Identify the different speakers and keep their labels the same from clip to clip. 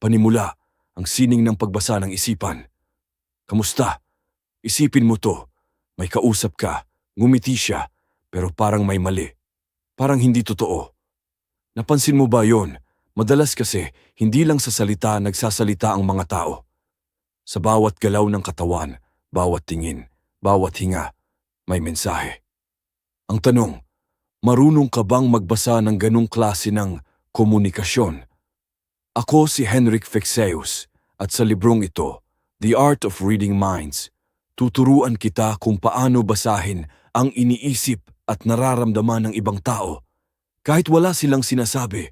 Speaker 1: Panimula, ang sining ng pagbasa ng isipan. Kamusta? Isipin mo to. May kausap ka, ngumiti siya, pero parang may mali. Parang hindi totoo. Napansin mo ba yon? Madalas kasi, hindi lang sa salita nagsasalita ang mga tao. Sa bawat galaw ng katawan, bawat tingin, bawat hinga, may mensahe. Ang tanong, marunong ka bang magbasa ng ganong klase ng komunikasyon? Ako si Henrik Fexeus at sa librong ito, The Art of Reading Minds, tuturuan kita kung paano basahin ang iniisip at nararamdaman ng ibang tao kahit wala silang sinasabi.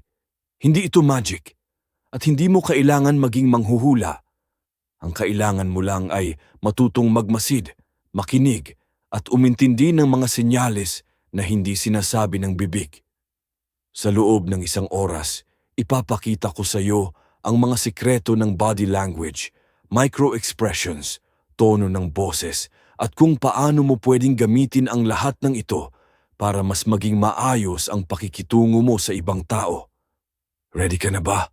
Speaker 1: Hindi ito magic at hindi mo kailangan maging manghuhula. Ang kailangan mo lang ay matutong magmasid, makinig at umintindi ng mga senyales na hindi sinasabi ng bibig. Sa loob ng isang oras, ipapakita ko sa iyo ang mga sikreto ng body language, micro-expressions, tono ng boses, at kung paano mo pwedeng gamitin ang lahat ng ito para mas maging maayos ang pakikitungo mo sa ibang tao. Ready ka na ba?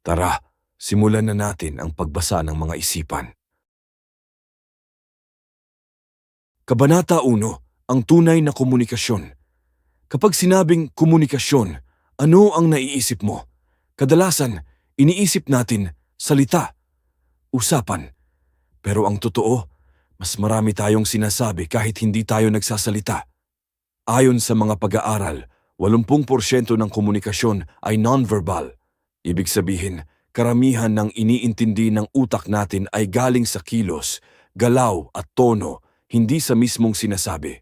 Speaker 1: Tara, simulan na natin ang pagbasa ng mga isipan. Kabanata 1, ang tunay na komunikasyon. Kapag sinabing komunikasyon, ano ang naiisip mo? Kadalasan, iniisip natin salita, usapan. Pero ang totoo, mas marami tayong sinasabi kahit hindi tayo nagsasalita. Ayon sa mga pag-aaral, 80% ng komunikasyon ay nonverbal. Ibig sabihin, karamihan ng iniintindi ng utak natin ay galing sa kilos, galaw at tono, hindi sa mismong sinasabi.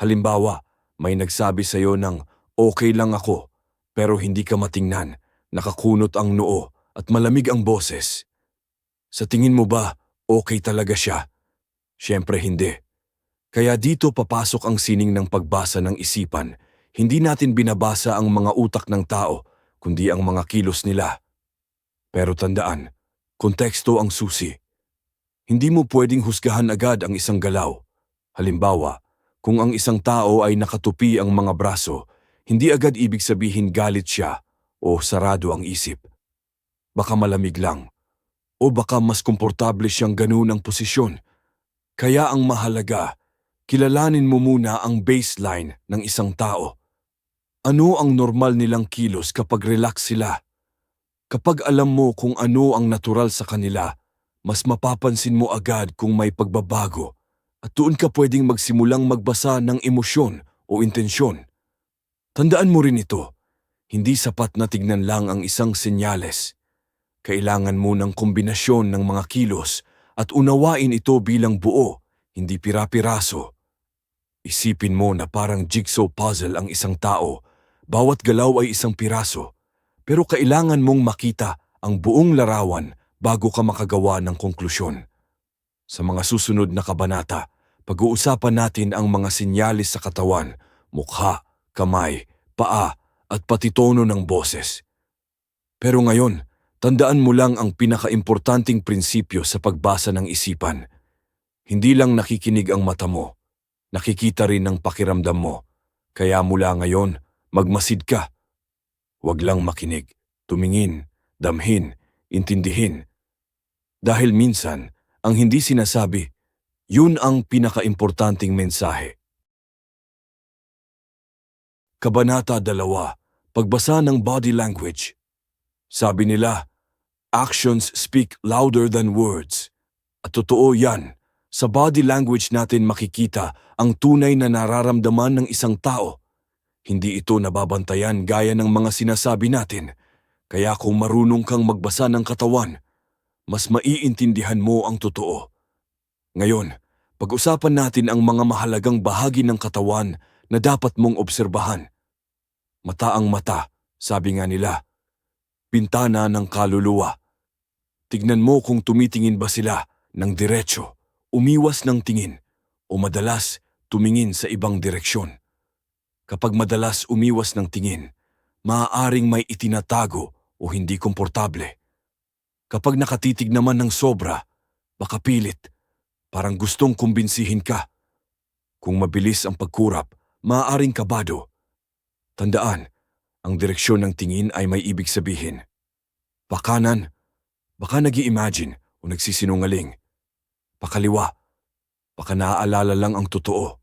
Speaker 1: Halimbawa, may nagsabi sa iyo ng okay lang ako, pero hindi ka matingnan, nakakunot ang noo at malamig ang boses. Sa tingin mo ba, okay talaga siya? Siyempre hindi. Kaya dito papasok ang sining ng pagbasa ng isipan. Hindi natin binabasa ang mga utak ng tao, kundi ang mga kilos nila. Pero tandaan, konteksto ang susi. Hindi mo pwedeng husgahan agad ang isang galaw. Halimbawa, kung ang isang tao ay nakatupi ang mga braso, hindi agad ibig sabihin galit siya o sarado ang isip. Baka malamig lang, o baka mas komportable siyang ganun ang posisyon. Kaya ang mahalaga, kilalanin mo muna ang baseline ng isang tao. Ano ang normal nilang kilos kapag relax sila? Kapag alam mo kung ano ang natural sa kanila, mas mapapansin mo agad kung may pagbabago at doon ka pwedeng magsimulang magbasa ng emosyon o intensyon. Tandaan mo rin ito, hindi sapat na tignan lang ang isang senyales. Kailangan mo ng kombinasyon ng mga kilos at unawain ito bilang buo, hindi pira-piraso. Isipin mo na parang jigsaw puzzle ang isang tao, bawat galaw ay isang piraso, pero kailangan mong makita ang buong larawan bago ka makagawa ng konklusyon. Sa mga susunod na kabanata, pag-uusapan natin ang mga sinyalis sa katawan, mukha, kamay, paa, at pati tono ng boses. Pero ngayon, tandaan mo lang ang pinakaimportanting prinsipyo sa pagbasa ng isipan. Hindi lang nakikinig ang mata mo, nakikita rin ang pakiramdam mo. Kaya mula ngayon, magmasid ka. Huwag lang makinig, tumingin, damhin, intindihin. Dahil minsan, ang hindi sinasabi, yun ang pinakaimportanting mensahe. Kabanata 2, pagbasa ng body language. Sabi nila, actions speak louder than words. At totoo yan, sa body language natin makikita ang tunay na nararamdaman ng isang tao. Hindi ito nababantayan gaya ng mga sinasabi natin. Kaya kung marunong kang magbasa ng katawan, mas maiintindihan mo ang totoo. Ngayon, pag-usapan natin ang mga mahalagang bahagi ng katawan na dapat mong obserbahan. Mata ang mata, sabi nga nila. Bintana ng kaluluwa. Tignan mo kung tumitingin ba sila ng diretso, umiwas ng tingin, o madalas tumingin sa ibang direksyon. Kapag madalas umiwas ng tingin, maaaring may itinatago o hindi komportable. Kapag nakatitig naman ng sobra, baka pilit, parang gustong kumbinsihin ka. Kung mabilis ang pagkurap, maaaring kabado. Tandaan, ang direksyon ng tingin ay may ibig sabihin. Pakanan, Baka nag-i-imagine o nagsisinungaling. Pakaliwa, baka naaalala lang ang totoo.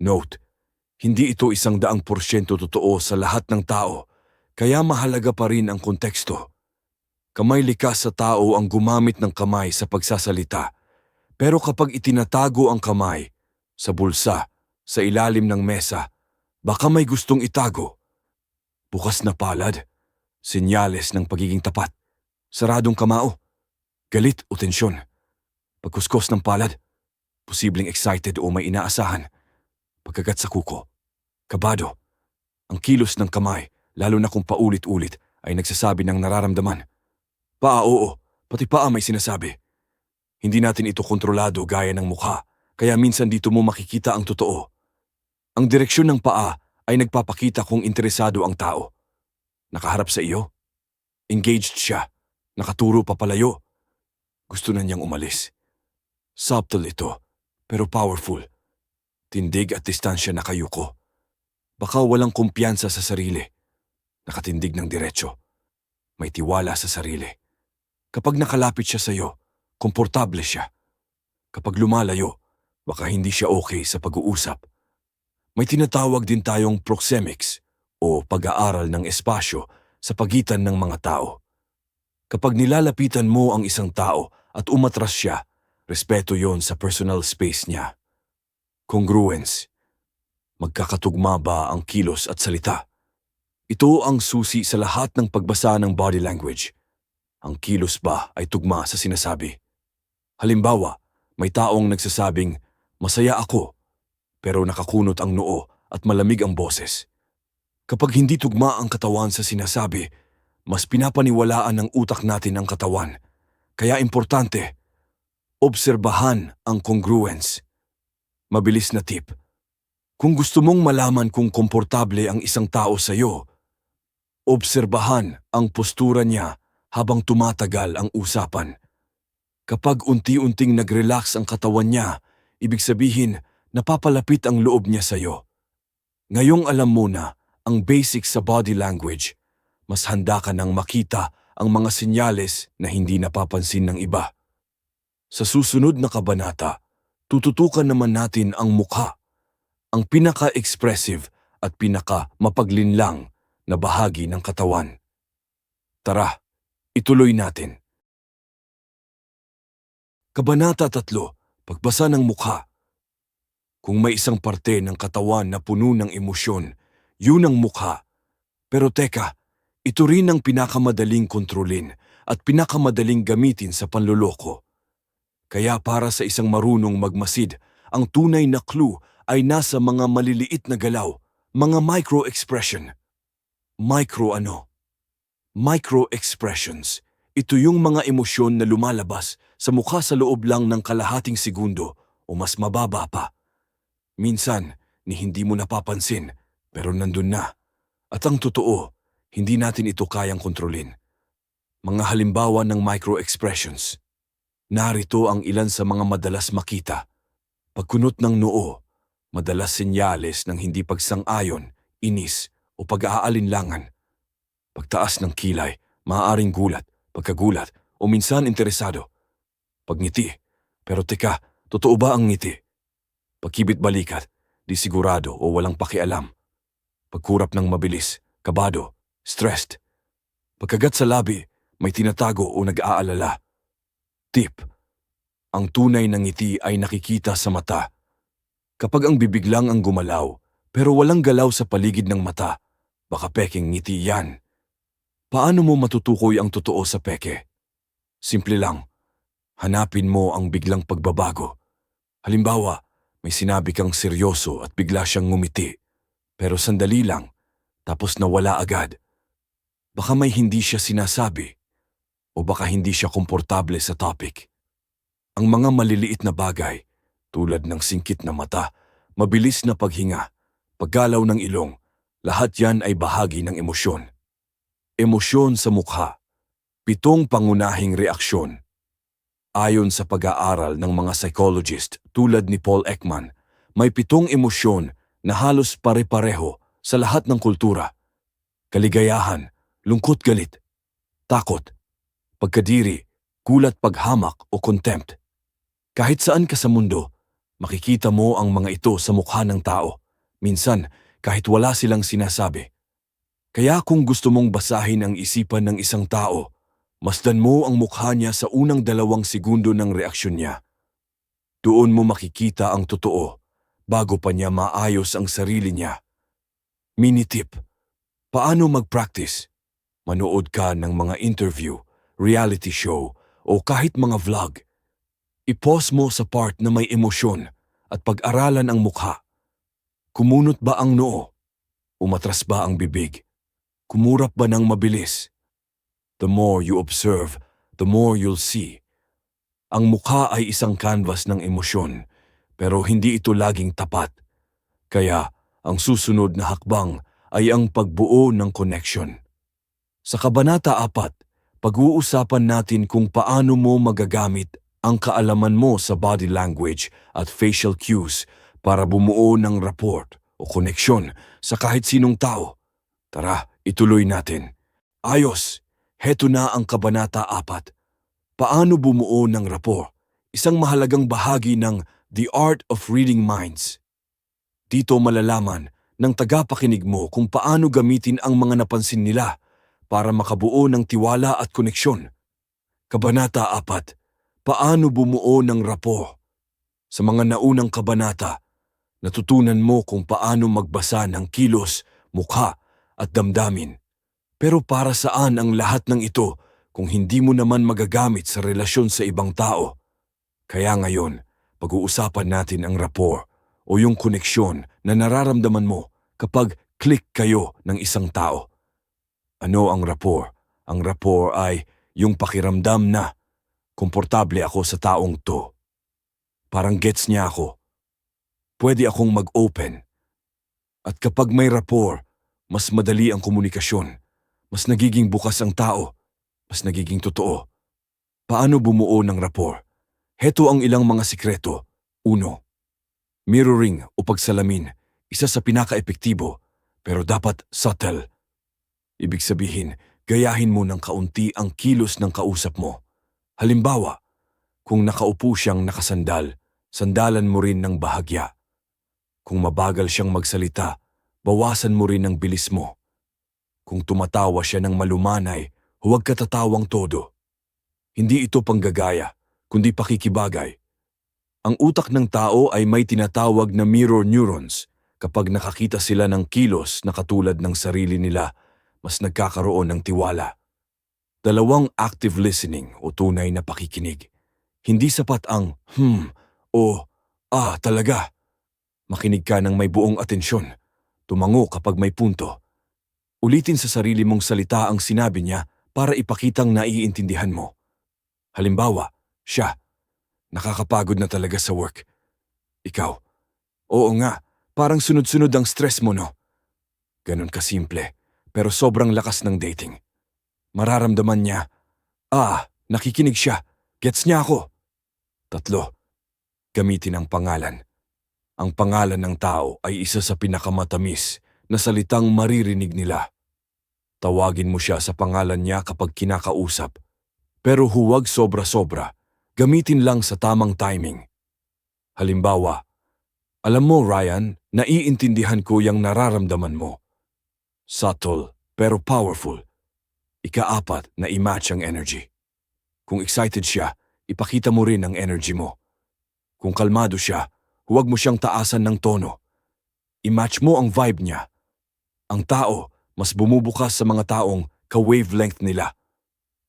Speaker 1: Note, hindi ito 100% totoo sa lahat ng tao, kaya mahalaga pa rin ang konteksto. Kamay likas sa tao ang gumamit ng kamay sa pagsasalita, pero kapag itinatago ang kamay, sa bulsa, sa ilalim ng mesa, baka may gustong itago. Bukas na palad, senyales ng pagiging tapat. Saradong kamao, galit o tensyon. Pagkuskos ng palad, posibleng excited o may inaasahan. Pagkagat sa kuko, kabado. Ang kilos ng kamay, lalo na kung paulit-ulit, ay nagsasabi ng nararamdaman. Paa oo, pati paa may sinasabi. Hindi natin ito kontrolado gaya ng mukha, kaya minsan dito mo makikita ang totoo. Ang direksyon ng paa ay nagpapakita kung interesado ang tao. Nakaharap sa iyo? Engaged siya. Nakaturo papalayo. Gusto na niyang umalis. Subtle ito, pero powerful. Tindig at distansya nakayuko. Baka walang kumpiyansa sa sarili. Nakatindig ng diretsyo. May tiwala sa sarili. Kapag nakalapit siya sa iyo, komportable siya. Kapag lumalayo, baka hindi siya okay sa pag-uusap. May tinatawag din tayong proxemics o pag-aaral ng espasyo sa pagitan ng mga tao. Kapag nilalapitan mo ang isang tao at umatras siya, respeto yon sa personal space niya. Congruence. Magkakatugma ba ang kilos at salita? Ito ang susi sa lahat ng pagbasa ng body language. Ang kilos ba ay tugma sa sinasabi? Halimbawa, may taong nagsasabing, masaya ako, pero nakakunot ang noo at malamig ang boses. Kapag hindi tugma ang katawan sa sinasabi, mas pinapaniwalaan ng utak natin ang katawan. Kaya importante, obserbahan ang congruence. Mabilis na tip. Kung gusto mong malaman kung komportable ang isang tao sa iyo, obserbahan ang postura niya habang tumatagal ang usapan. Kapag unti-unting nag-relax ang katawan niya, ibig sabihin napapalapit ang loob niya sa iyo. Ngayong alam mo na ang basics sa body language, mas handa ka nang makita ang mga senyales na hindi napapansin ng iba. Sa susunod na kabanata, tututukan naman natin ang mukha, ang pinaka-expressive at pinaka-mapaglinlang na bahagi ng katawan. Tara, ituloy natin. Kabanata 3, Pagbasa ng mukha. Kung may isang parte ng katawan na puno ng emosyon, yun ang mukha. Pero teka, ito rin ang pinakamadaling kontrolin at pinakamadaling gamitin sa panloloko. Kaya para sa isang marunong magmasid, ang tunay na clue ay nasa mga maliliit na galaw, mga micro-expression. Micro ano? Micro-expressions. Ito yung mga emosyon na lumalabas sa mukha sa loob lang ng kalahating segundo o mas mababa pa. Minsan, ni hindi mo napapansin, pero nandun na. At ang totoo, hindi natin ito kayang kontrolin. Mga halimbawa ng micro-expressions. Narito ang ilan sa mga madalas makita. Pagkunot ng noo, madalas senyales ng hindi pagsang-ayon, inis o pag-aalinlangan. Pagtaas ng kilay, maaaring gulat, pagkagulat o minsan interesado. Pagngiti, pero teka, totoo ba ang ngiti? Pagkibit balikat, di sigurado o walang pakialam. Pagkurap ng mabilis, kabado, stressed. Pagkagat sa labi, may tinatago o nag-aalala. Tip. Ang tunay na ngiti ay nakikita sa mata. Kapag ang bibig lang ang gumalaw, pero walang galaw sa paligid ng mata, baka pekeng ngiti yan. Paano mo matutukoy ang totoo sa peke? Simple lang. Hanapin mo ang biglang pagbabago. Halimbawa, may sinabi kang seryoso at bigla siyang ngumiti. Pero sandali lang, tapos nawala agad. Baka may hindi siya sinasabi o baka hindi siya komportable sa topic. Ang mga maliliit na bagay, tulad ng singkit na mata, mabilis na paghinga, paggalaw ng ilong, lahat yan ay bahagi ng emosyon. Emosyon sa mukha, 7 pangunahing reaksyon. Ayon sa pag-aaral ng mga psychologist tulad ni Paul Ekman, may 7 emosyon na halos pare-pareho sa lahat ng kultura. Kaligayahan, lungkot-galit, takot, pagkadiri, kulat paghamak o contempt. Kahit saan ka sa mundo, makikita mo ang mga ito sa mukha ng tao. Minsan, kahit wala silang sinasabi. Kaya kung gusto mong basahin ang isipan ng isang tao, masdan mo ang mukha niya sa unang 2 segundo ng reaksyon niya. Doon mo makikita ang totoo, bago pa niya maayos ang sarili niya. Mini tip: paano mag-practice? Manood ka ng mga interview, reality show, o kahit mga vlog. I-pause mo sa part na may emosyon at pag-aralan ang mukha. Kumunot ba ang noo? Umatras ba ang bibig? Kumurap ba ng mabilis? The more you observe, the more you'll see. Ang mukha ay isang canvas ng emosyon, pero hindi ito laging tapat. Kaya, ang susunod na hakbang ay ang pagbuo ng connection. Sa Kabanata 4, pag-uusapan natin kung paano mo magagamit ang kaalaman mo sa body language at facial cues para bumuo ng rapport o koneksyon sa kahit sinong tao. Tara, ituloy natin. Ayos, heto na ang Kabanata 4. Paano bumuo ng rapport? Isang mahalagang bahagi ng The Art of Reading Minds. Dito malalaman ng tagapakinig mo kung paano gamitin ang mga napansin nila para makabuo ng tiwala at koneksyon. Kabanata 4. Paano bumuo ng rapport? Sa mga naunang kabanata, natutunan mo kung paano magbasa ng kilos, mukha at damdamin. Pero para saan ang lahat ng ito kung hindi mo naman magagamit sa relasyon sa ibang tao? Kaya ngayon, pag-uusapan natin ang rapport o yung koneksyon na nararamdaman mo kapag click kayo ng isang tao. Ano ang rapport? Ang rapport ay yung pakiramdam na komportable ako sa taong to. Parang gets niya ako. Pwede akong mag-open. At kapag may rapport, mas madali ang komunikasyon. Mas nagiging bukas ang tao. Mas nagiging totoo. Paano bumuo ng rapport? Heto ang ilang mga sikreto. 1. Mirroring o pagsalamin. Isa sa pinaka-epektibo, pero dapat subtle. Ibig sabihin, gayahin mo ng kaunti ang kilos ng kausap mo. Halimbawa, kung nakaupo siyang nakasandal, sandalan mo rin ng bahagya. Kung mabagal siyang magsalita, bawasan mo rin ang bilis mo. Kung tumatawa siya ng malumanay, huwag ka tatawang todo. Hindi ito panggagaya, kundi pakikibagay. Ang utak ng tao ay may tinatawag na mirror neurons. Kapag nakakita sila ng kilos na katulad ng sarili nila, mas nagkakaroon ng tiwala. 2. Active listening o tunay na pakikinig. Hindi sapat ang o talaga. Makinig ka ng may buong atensyon. Tumango kapag may punto. Ulitin sa sarili mong salita ang sinabi niya para ipakitang naiintindihan mo. Halimbawa, siya, nakakapagod na talaga sa work. Ikaw, oo nga, parang sunod-sunod ang stress mo, no? Ganon kasimple, pero sobrang lakas ng dating. Mararamdaman niya, nakikinig siya, gets niya ako. 3. Gamitin ang pangalan. Ang pangalan ng tao ay isa sa pinakamatamis na salitang maririnig nila. Tawagin mo siya sa pangalan niya kapag kinakausap. Pero huwag sobra-sobra. Gamitin lang sa tamang timing. Halimbawa, alam mo Ryan, naiintindihan ko yung nararamdaman mo. Subtle pero powerful. 4. Na i-match ang energy. Kung excited siya, ipakita mo rin ang energy mo. Kung kalmado siya, huwag mo siyang taasan ng tono. I-match mo ang vibe niya. Ang tao, mas bumubukas sa mga taong ka-wavelength nila.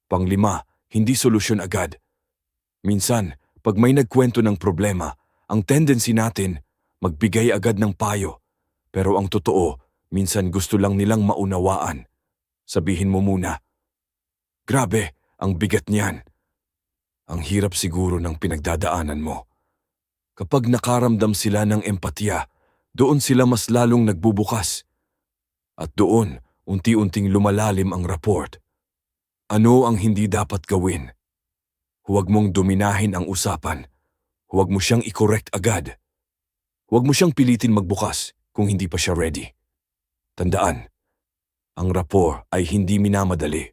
Speaker 1: 5. Hindi solusyon agad. Minsan, pag may nagkwento ng problema, ang tendency natin, magbigay agad ng payo. Pero ang totoo, minsan gusto lang nilang maunawaan. Sabihin mo muna, grabe, ang bigat niyan. Ang hirap siguro ng pinagdadaanan mo. Kapag nakaramdam sila ng empatiya, doon sila mas lalong nagbubukas. At doon, unti-unting lumalalim ang rapport. Ano ang hindi dapat gawin? Huwag mong dominahin ang usapan. Huwag mo siyang i-correct agad. Huwag mo siyang pilitin magbukas kung hindi pa siya ready. Tandaan, ang rapport ay hindi minamadali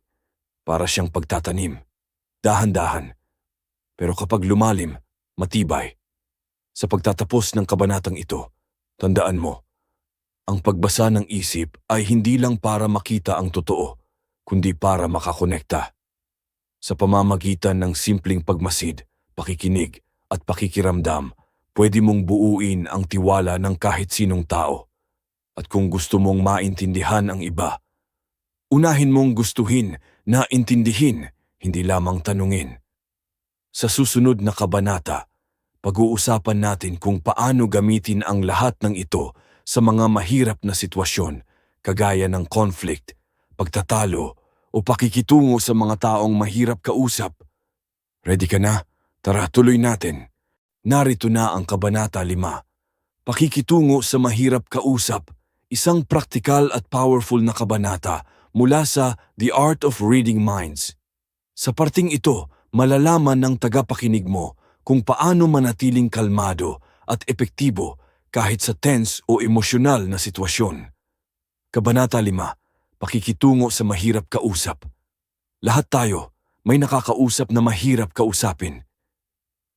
Speaker 1: para siyang pagtatanim. dahan-dahan. Pero kapag lumalim, matibay. Sa pagtatapos ng kabanatang ito, tandaan mo, ang pagbasa ng isip ay hindi lang para makita ang totoo, kundi para makakonekta. Sa pamamagitan ng simpleng pagmasid, pakikinig at pakikiramdam, pwede mong buuin ang tiwala ng kahit sinong tao. At kung gusto mong maintindihan ang iba, unahin mong gustuhin na intindihin, hindi lamang tanungin. Sa susunod na kabanata, pag-uusapan natin kung paano gamitin ang lahat ng ito sa mga mahirap na sitwasyon, kagaya ng conflict, pagtatalo, o pakikitungo sa mga taong mahirap kausap. Ready ka na? Tara, tuloy natin. Narito na ang Kabanata 5. Pakikitungo sa mahirap kausap, isang praktikal at powerful na kabanata mula sa The Art of Reading Minds. Sa parting ito, malalaman ng tagapakinig mo kung paano manatiling kalmado at epektibo kahit sa tense o emosyonal na sitwasyon. Kabanata 5. Pakikitungo sa mahirap kausap. Lahat tayo may nakakausap na mahirap kausapin.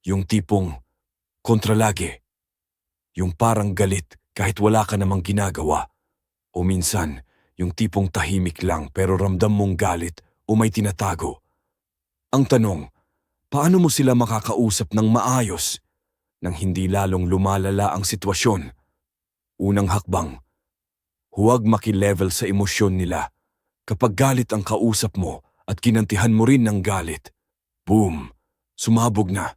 Speaker 1: Yung tipong kontralagi. Yung parang galit kahit wala ka namang ginagawa. O minsan, yung tipong tahimik lang pero ramdam mong galit o may tinatago. Ang tanong, paano mo sila makakausap ng maayos nang hindi lalong lumalala ang sitwasyon? Unang hakbang, huwag makilevel sa emosyon nila. Kapag galit ang kausap mo at kinantihan mo rin ng galit, boom, sumabog na.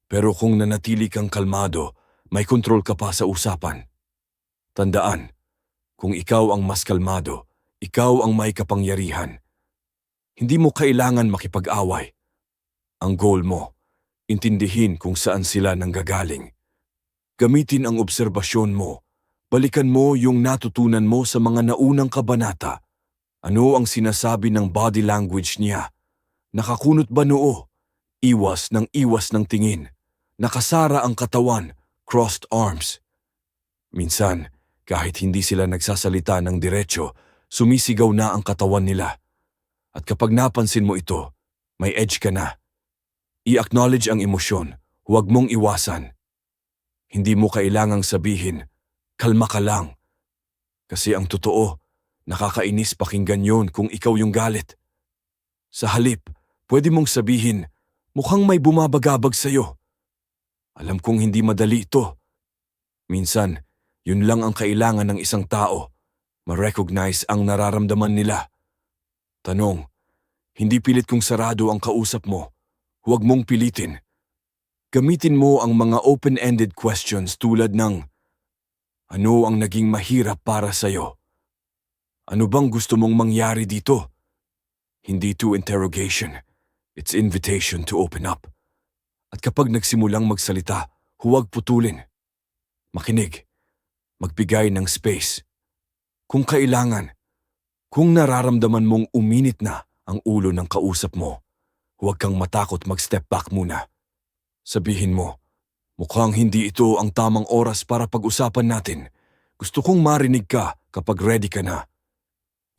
Speaker 1: Pero kung nanatili kang kalmado, may kontrol ka pa sa usapan. Tandaan, kung ikaw ang mas kalmado, ikaw ang may kapangyarihan. Hindi mo kailangan makipag-away. Ang goal mo, intindihin kung saan sila nanggagaling. Gamitin ang obserbasyon mo. Balikan mo yung natutunan mo sa mga naunang kabanata. Ano ang sinasabi ng body language niya? Nakakunot ba noo? Iwas ng tingin. Nakasara ang katawan, crossed arms. Minsan, kahit hindi sila nagsasalita ng diretso, sumisigaw na ang katawan nila. At kapag napansin mo ito, may edge ka na. I-acknowledge ang emosyon, huwag mong iwasan. Hindi mo kailangang sabihin, kalma ka lang. Kasi ang totoo, nakakainis pakinggan yon kung ikaw yung galit. Sa halip, pwede mong sabihin, mukhang may bumabagabag sa'yo. Alam kong hindi madali ito. Minsan, yun lang ang kailangan ng isang tao, ma-recognize ang nararamdaman nila. Tanong, hindi pilit kung sarado ang kausap mo, huwag mong pilitin. Gamitin mo ang mga open-ended questions tulad ng, ano ang naging mahirap para sa'yo? Ano bang gusto mong mangyari dito? Hindi to interrogation, it's invitation to open up. At kapag nagsimulang magsalita, huwag putulin. Makinig, magbigay ng space. Kung kailangan, kung nararamdaman mong uminit na ang ulo ng kausap mo, huwag kang matakot mag-step back muna. Sabihin mo, mukhang hindi ito ang tamang oras para pag-usapan natin. Gusto kong marinig ka kapag ready ka na.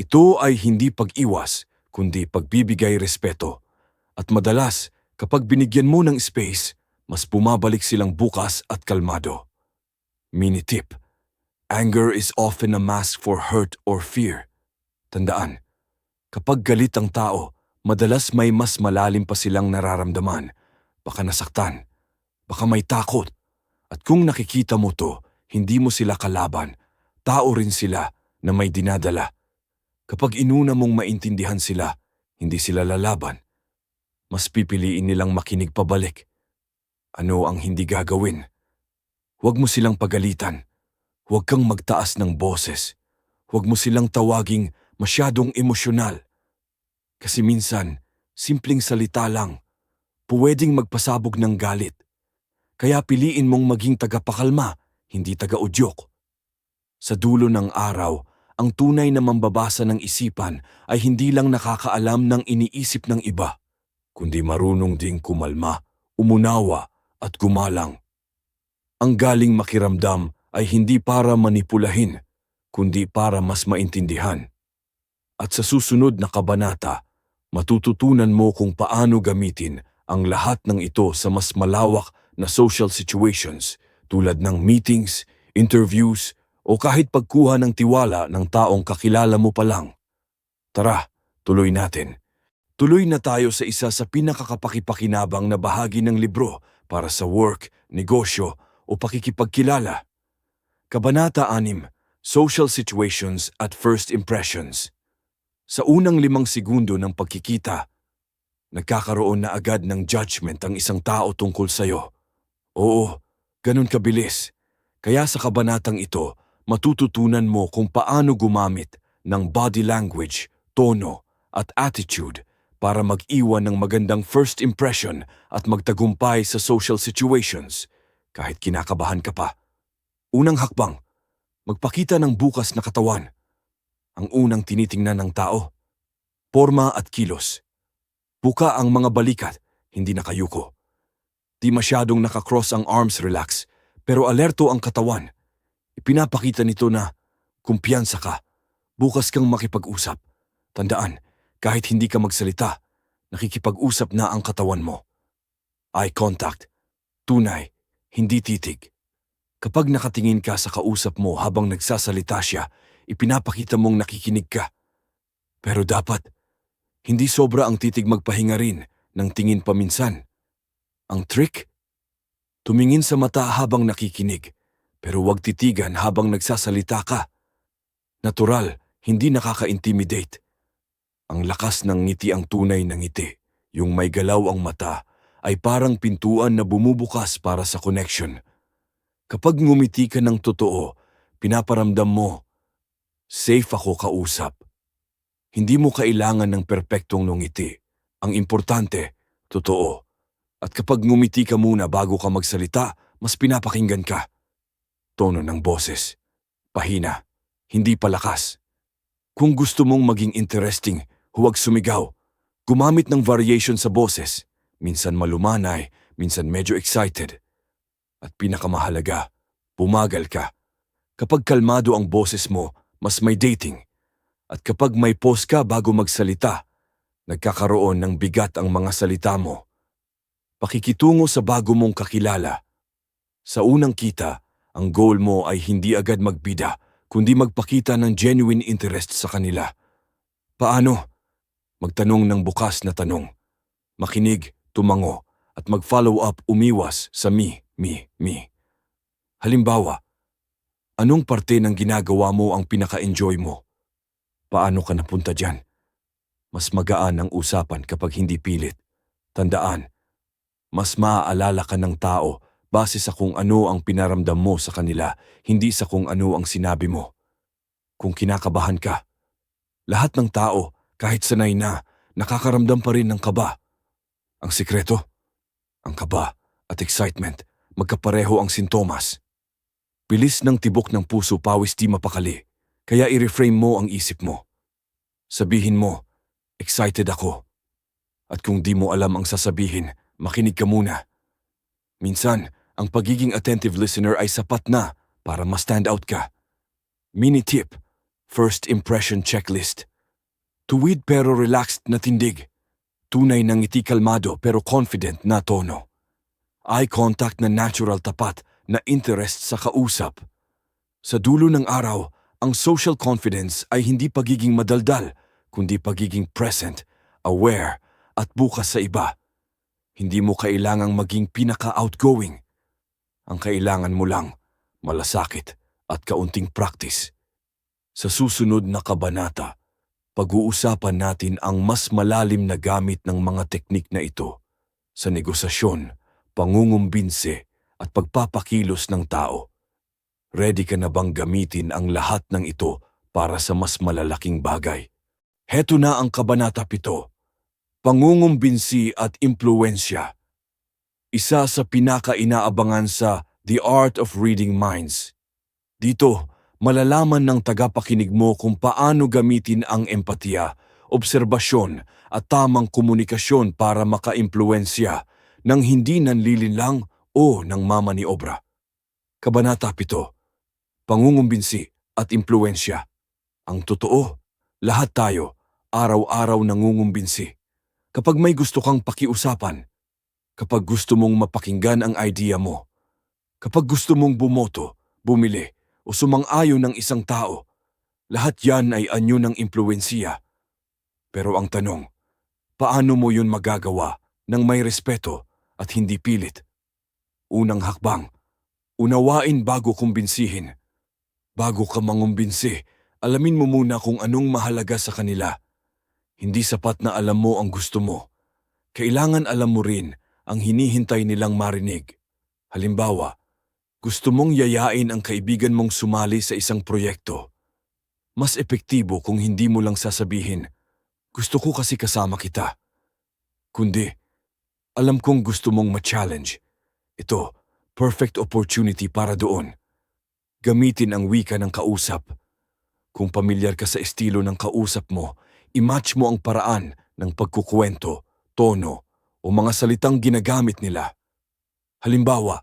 Speaker 1: Ito ay hindi pag-iwas, kundi pagbibigay respeto. At madalas, kapag binigyan mo ng space, mas bumabalik silang bukas at kalmado. Mini tip, anger is often a mask for hurt or fear. Tandaan, kapag galit ang tao, madalas may mas malalim pa silang nararamdaman. Baka nasaktan, baka may takot. At kung nakikita mo to, hindi mo sila kalaban, tao rin sila na may dinadala. Kapag inuna mong maintindihan sila, hindi sila lalaban. Mas pipiliin nilang makinig pabalik. Ano ang hindi gagawin? Huwag mo silang pagalitan. Huwag kang magtaas ng boses. Huwag mo silang tawaging masyadong emosyonal. Kasi minsan, simpleng salita lang, pwedeng magpasabog ng galit. Kaya piliin mong maging tagapakalma, hindi taga-udyok. Sa dulo ng araw, ang tunay na mambabasa ng isipan ay hindi lang nakakaalam ng iniisip ng iba, kundi marunong ding kumalma, umunawa at gumalang. Ang galing makiramdam ay hindi para manipulahin, kundi para mas maintindihan. At sa susunod na kabanata, Matututunan mo kung paano gamitin ang lahat ng ito sa mas malawak na social situations tulad ng meetings, interviews, o kahit pagkuha ng tiwala ng taong kakilala mo pa lang. Tara, tuloy natin. Tuloy na tayo sa isa sa pinakakapakipakinabang na bahagi ng libro para sa work, negosyo o pakikipagkilala. Kabanata 6, Social Situations at First Impressions. Sa unang 5 segundo ng pagkikita, nagkakaroon na agad ng judgment ang isang tao tungkol sa'yo. Oo, ganun kabilis. Kaya sa kabanatang ito, matututunan mo kung paano gumamit ng body language, tono, at attitude para mag-iwan ng magandang first impression at magtagumpay sa social situations kahit kinakabahan ka pa. Unang hakbang, magpakita ng bukas na katawan. Ang unang tinitingnan ng tao, porma at kilos. Buka ang mga balikat, hindi nakayuko. Di masyadong nakakross ang arms relax, pero alerto ang katawan. Ipinapakita nito na kumpiyansa ka, bukas kang makipag-usap. Tandaan, kahit hindi ka magsalita, nakikipag-usap na ang katawan mo. Eye contact, tunay, hindi titig. Kapag nakatingin ka sa kausap mo habang nagsasalita siya, ipinapakita mong nakikinig ka. Pero dapat, hindi sobra ang titig, magpahinga rin ng tingin paminsan. Ang trick? Tumingin sa mata habang nakikinig, pero huwag titigan habang nagsasalita ka. Natural, hindi nakaka-intimidate. Ang lakas ng ngiti ang tunay na ngiti. Yung may galaw ang mata ay parang pintuan na bumubukas para sa connection. Kapag ngumiti ka ng totoo, pinaparamdam mo, safe ako kausap. Hindi mo kailangan ng perpektong ngiti. Ang importante, totoo. At kapag ngumiti ka muna bago ka magsalita, mas pinapakinggan ka. Tono ng boses. Pahina, hindi palakas. Kung gusto mong maging interesting, huwag sumigaw. Gumamit ng variation sa boses. Minsan malumanay, minsan medyo excited. At pinakamahalaga, bumagal ka. Kapag kalmado ang boses mo, mas may dating. At kapag may pause ka bago magsalita, nagkakaroon ng bigat ang mga salita mo. Pakikitungo sa bago mong kakilala. Sa unang kita, ang goal mo ay hindi agad magbida, kundi magpakita ng genuine interest sa kanila. Paano? Magtanong ng bukas na tanong. Makinig, tumango, at mag-follow up, umiwas sa me. Halimbawa, anong parte ng ginagawa mo ang pinaka-enjoy mo? Paano ka napunta dyan? Mas magaan ang usapan kapag hindi pilit. Tandaan, mas maaalala ka ng tao base sa kung ano ang pinaramdam mo sa kanila, hindi sa kung ano ang sinabi mo. Kung kinakabahan ka, lahat ng tao, kahit sanay na, nakakaramdam pa rin ng kaba. Ang sikreto, ang kaba at excitement, magkapareho ang sintomas. Bilis ng tibok ng puso, pawis di mapakali, kaya i-reframe mo ang isip mo. Sabihin mo, excited ako. At kung di mo alam ang sasabihin, makinig ka muna. Minsan, ang pagiging attentive listener ay sapat na para ma-stand out ka. Mini tip, first impression checklist. Tuwid pero relaxed na tindig. Tunay ng ngiti, kalmado pero confident na tono. Eye contact na natural, tapat na interest sa kausap. Sa dulo ng araw, ang social confidence ay hindi pagiging madaldal, kundi pagiging present, aware, at bukas sa iba. Hindi mo kailangang maging pinaka-outgoing. Ang kailangan mo lang, malasakit at kaunting practice. Sa susunod na kabanata, pag-uusapan natin ang mas malalim na gamit ng mga teknik na ito sa negosasyon, pangungumbinse at pagpapakilos ng tao. Ready ka na bang gamitin ang lahat ng ito para sa mas malalaking bagay? Heto na ang Kabanata 7. Pangungumbinsi at impluwensya. Isa sa pinaka-inaabangan sa The Art of Reading Minds. Dito, malalaman ng tagapakinig mo kung paano gamitin ang empatiya, obserbasyon at tamang komunikasyon para maka-impluwensya ng hindi nanlilinlang o ng mamaniobra. Kabanata 7. Pangungumbinsi at impluwensya. Ang totoo, lahat tayo, araw-araw nangungumbinsi. Kapag may gusto kang pakiusapan, kapag gusto mong mapakinggan ang idea mo, kapag gusto mong bumoto, bumili, o sumang-ayon ng isang tao, lahat yan ay anyo ng impluwensiya. Pero ang tanong, paano mo yun magagawa ng may respeto at hindi pilit? Unang hakbang, unawain bago kumbinsihin. Bago ka mangumbinsi, alamin mo muna kung anong mahalaga sa kanila. Hindi sapat na alam mo ang gusto mo. Kailangan alam mo rin ang hinihintay nilang marinig. Halimbawa, gusto mong yayain ang kaibigan mong sumali sa isang proyekto. Mas epektibo kung hindi mo lang sasabihin, gusto ko kasi kasama kita. Kundi, alam kong gusto mong ma-challenge. Ito, perfect opportunity para doon. Gamitin ang wika ng kausap. Kung pamilyar ka sa estilo ng kausap mo, i-match mo ang paraan ng pagkukwento, tono, o mga salitang ginagamit nila. Halimbawa,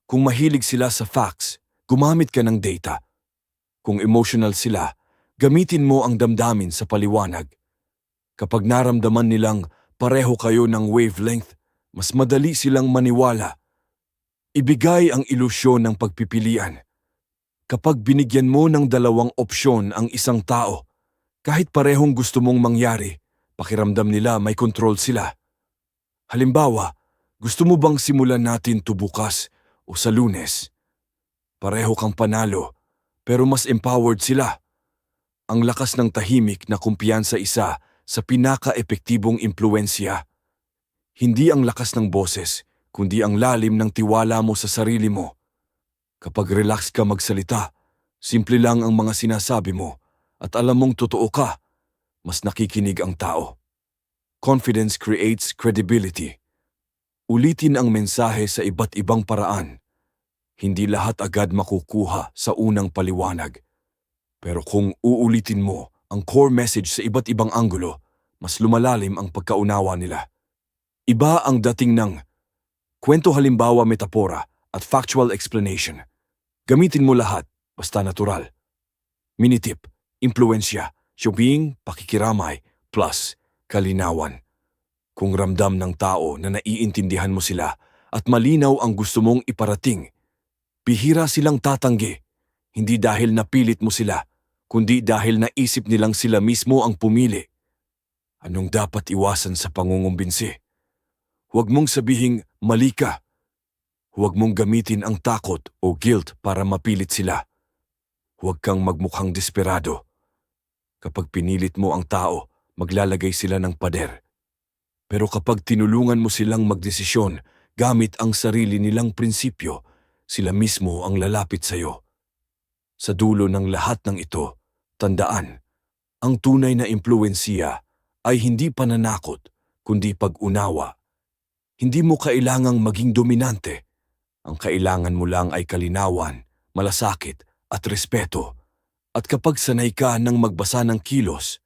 Speaker 1: kung mahilig sila sa facts, gumamit ka ng data. Kung emotional sila, gamitin mo ang damdamin sa paliwanag. Kapag naramdaman nilang pareho kayo ng wavelength, mas madali silang maniwala. Ibigay ang ilusyon ng pagpipilian. Kapag binigyan mo ng dalawang opsyon ang isang tao, kahit parehong gusto mong mangyari, pakiramdam nila may control sila. Halimbawa, gusto mo bang simulan natin to bukas o sa Lunes? Pareho kang panalo, pero mas empowered sila. Ang lakas ng tahimik na kumpiyansa isa sa pinaka-epektibong impluensya. Hindi ang lakas ng boses, kundi ang lalim ng tiwala mo sa sarili mo. Kapag relax ka magsalita, simple lang ang mga sinasabi mo at alam mong totoo ka, mas nakikinig ang tao. Confidence creates credibility. Ulitin ang mensahe sa iba't ibang paraan. Hindi lahat agad makukuha sa unang paliwanag. Pero kung uulitin mo ang core message sa iba't ibang anggulo, mas lumalalim ang pagkaunawa nila. Iba ang dating ng kwento, halimbawa, metapora at factual explanation. Gamitin mo lahat, basta natural. Minitip, impluensya, shopping, pakikiramay, plus kalinawan. Kung ramdam ng tao na naiintindihan mo sila at malinaw ang gusto mong iparating, bihira silang tatanggi, hindi dahil napilit mo sila, kundi dahil naisip nilang sila mismo ang pumili. Anong dapat iwasan sa pangungumbinsi? Huwag mong sabihing mali ka. Huwag mong gamitin ang takot o guilt para mapilit sila. Huwag kang magmukhang desperado. Kapag pinilit mo ang tao, maglalagay sila ng pader. Pero kapag tinulungan mo silang magdesisyon gamit ang sarili nilang prinsipyo, sila mismo ang lalapit sa iyo. Sa dulo ng lahat ng ito, tandaan, ang tunay na impluwensiya ay hindi pananakot, kundi pag-unawa. Hindi mo kailangang maging dominante. Ang kailangan mo lang ay kalinawan, malasakit at respeto. At kapag sanay ka ng magbasa ng kilos,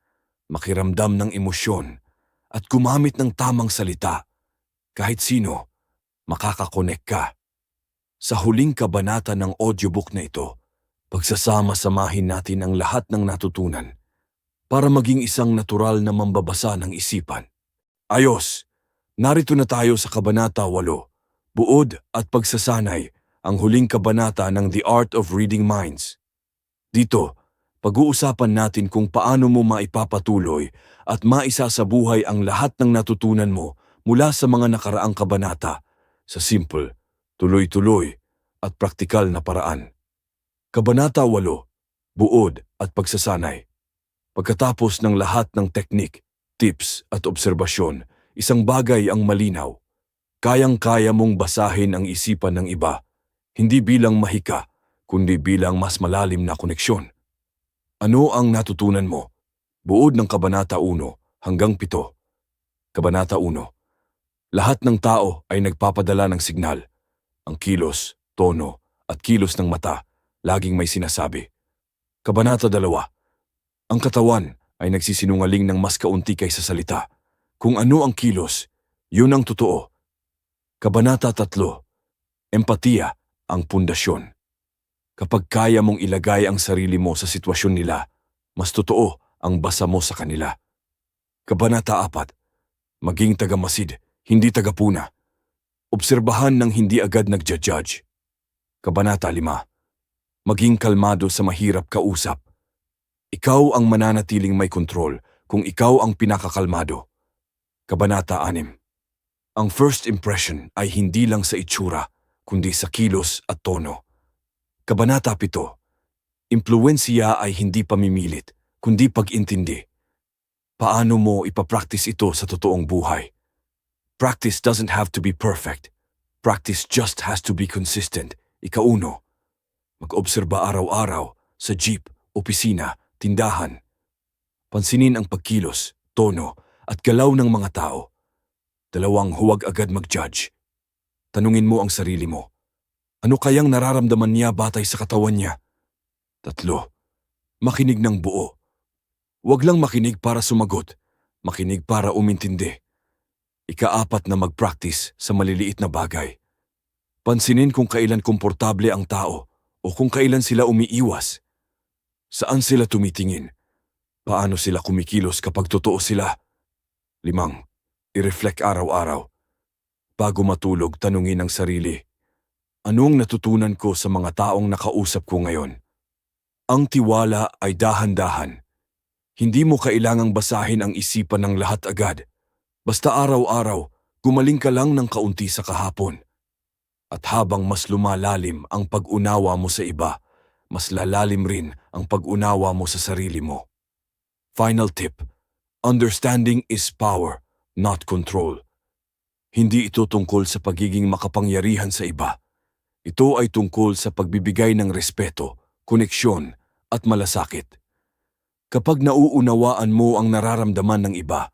Speaker 1: makiramdam ng emosyon, at gumamit ng tamang salita, kahit sino, makakakonek ka. Sa huling kabanata ng audiobook na ito, pagsasama-samahin natin ang lahat ng natutunan para maging isang natural na mambabasa ng isipan. Ayos! Narito na tayo sa Kabanata 8, Buod at Pagsasanay, ang huling kabanata ng The Art of Reading Minds. Dito, pag-uusapan natin kung paano mo maipapatuloy at maisasabuhay ang lahat ng natutunan mo mula sa mga nakaraang kabanata sa simple, tuloy-tuloy at praktikal na paraan. Kabanata 8, Buod at Pagsasanay. Pagkatapos ng lahat ng teknik, tips at obserbasyon, isang bagay ang malinaw. Kayang-kaya mong basahin ang isipan ng iba, hindi bilang mahika, kundi bilang mas malalim na koneksyon. Ano ang natutunan mo? Buod ng Kabanata 1 hanggang 7. Kabanata 1. Lahat ng tao ay nagpapadala ng signal. Ang kilos, tono, at kilos ng mata, laging may sinasabi. Kabanata 2. Ang katawan ay nagsisinungaling ng mas kaunti kaysa salita. Kung ano ang kilos, yun ang totoo. Kabanata 3. Empatiya ang pundasyon. Kapag kaya mong ilagay ang sarili mo sa sitwasyon nila, mas totoo ang basa mo sa kanila. Kabanata 4. Maging tagamasid, hindi tagapuna. Obserbahan ng hindi agad nagja-judge. Kabanata 5. Maging kalmado sa mahirap kausap. Ikaw ang mananatiling may kontrol kung ikaw ang pinakakalmado. Kabanata 6. Ang first impression ay hindi lang sa itsura, kundi sa kilos at tono. Kabanata 7. Impluwensiya ay hindi pamimilit, kundi pag-intindi. Paano mo ipapractice ito sa totoong buhay? Practice doesn't have to be perfect. Practice just has to be consistent. Ikauno, mag-obserba araw-araw sa jeep, opisina, tindahan. Pansinin ang pagkilos, tono, at galaw ng mga tao. 2, huwag agad mag-judge. Tanungin mo ang sarili mo. Ano kayang nararamdaman niya batay sa katawan niya? 3, makinig ng buo. Huwag lang makinig para sumagot, makinig para umintindi. 4, na mag-practice sa maliliit na bagay. Pansinin kung kailan komportable ang tao o kung kailan sila umiiwas. Saan sila tumitingin? Paano sila kumikilos kapag totoo sila? 5, i-reflect araw-araw. Bago matulog, tanungin ang sarili. Anong natutunan ko sa mga taong nakausap ko ngayon? Ang tiwala ay dahan-dahan. Hindi mo kailangang basahin ang isipan ng lahat agad. Basta araw-araw, gumaling ka lang ng kaunti sa kahapon. At habang mas lumalalim ang pag-unawa mo sa iba, mas lalalim rin ang pag-unawa mo sa sarili mo. Final tip, understanding is power, not control. Hindi ito tungkol sa pagiging makapangyarihan sa iba. Ito ay tungkol sa pagbibigay ng respeto, koneksyon, at malasakit. Kapag nauunawaan mo ang nararamdaman ng iba,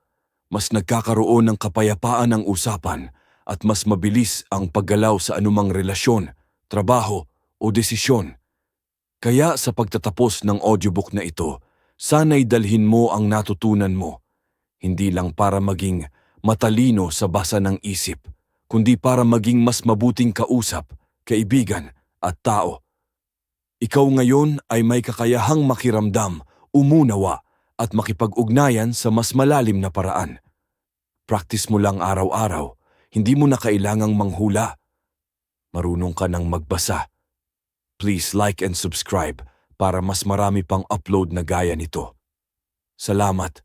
Speaker 1: mas nagkakaroon ng kapayapaan ang usapan at mas mabilis ang paggalaw sa anumang relasyon, trabaho o desisyon. Kaya sa pagtatapos ng audiobook na ito, sana'y dalhin mo ang natutunan mo, hindi lang para maging matalino sa basa ng isip, kundi para maging mas mabuting kausap, kaibigan at tao. Ikaw ngayon ay may kakayahang makiramdam, umunawa at makipag-ugnayan sa mas malalim na paraan. Practice mo lang araw-araw, hindi mo na kailangang manghula. Marunong ka nang magbasa. Please like and subscribe para mas marami pang upload na gaya nito. Salamat.